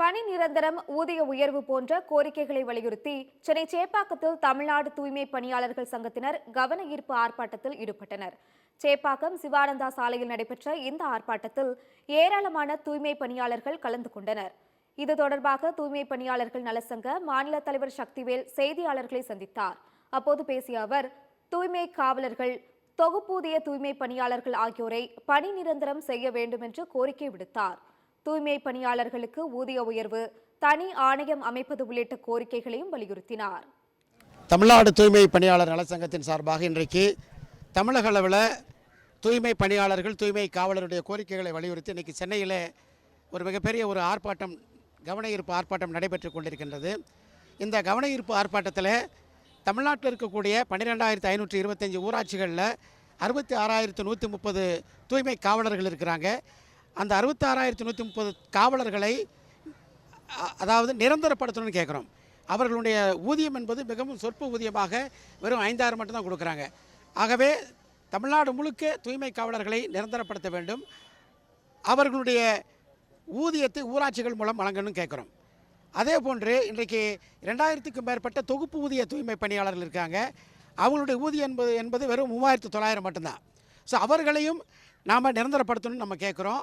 பணி நிரந்தரம், ஊதிய உயர்வு போன்ற கோரிக்கைகளை வலியுறுத்தி சென்னை சேப்பாக்கத்தில் தமிழ்நாடு தூய்மை பணியாளர்கள் சங்கத்தினர் கவன ஈர்ப்பு ஆர்ப்பாட்டத்தில் ஈடுபட்டனர். சேப்பாக்கம் சிவானந்தா சாலையில் நடைபெற்ற இந்த ஆர்ப்பாட்டத்தில் ஏராளமான தூய்மை பணியாளர்கள் கலந்து கொண்டனர். இது தொடர்பாக தூய்மை பணியாளர்கள் நலசங்க மாநில தலைவர் சக்திவேல் செய்தியாளர்களை சந்தித்தார். அப்போது பேசிய அவர், தூய்மை காவலர்கள், தொகுப்பூதிய தூய்மை பணியாளர்கள் ஆகியோரை பணி நிரந்தரம் செய்ய வேண்டும் என்று கோரிக்கை விடுத்தார். தூய்மை பணியாளர்களுக்கு ஊதிய உயர்வு, தனி ஆணையம் அமைப்பது உள்ளிட்ட கோரிக்கைகளையும் வலியுறுத்தினார். தமிழ்நாடு தூய்மை பணியாளர் நலச்சங்கத்தின் சார்பாக இன்றைக்கு தமிழக அளவில் தூய்மை பணியாளர்கள், தூய்மை காவலருடைய கோரிக்கைகளை வலியுறுத்தி இன்றைக்கி சென்னையில் ஒரு மிகப்பெரிய ஒரு ஆர்ப்பாட்டம், கவன ஈர்ப்பு ஆர்ப்பாட்டம் நடைபெற்று கொண்டிருக்கின்றது. இந்த கவன ஈர்ப்பு ஆர்ப்பாட்டத்தில் தமிழ்நாட்டில் இருக்கக்கூடிய 12,525 ஊராட்சிகளில் 66,130 தூய்மை காவலர்கள் இருக்கிறாங்க. அந்த 66,130 காவலர்களை அதாவது நிரந்தரப்படுத்தணும்னு கேட்குறோம். அவர்களுடைய ஊதியம் என்பது மிகவும் சொற்ப ஊதியமாக வெறும் 5,000 மட்டும்தான் கொடுக்குறாங்க. ஆகவே தமிழ்நாடு முழுக்க தூய்மை காவலர்களை நிரந்தரப்படுத்த வேண்டும். அவர்களுடைய ஊதியத்தை ஊராட்சிகள் மூலம் வழங்கணும்னு கேட்குறோம். அதே போன்று இன்றைக்கு 2000க்கும் மேற்பட்ட தொகுப்பு ஊதிய தூய்மை பணியாளர்கள் இருக்காங்க. அவங்களுடைய ஊதியம் என்பது வெறும் 3,900 மட்டும்தான். ஸோ அவர்களையும் நாம் நிரந்தரப்படுத்தணும்னு நம்ம கேட்குறோம்.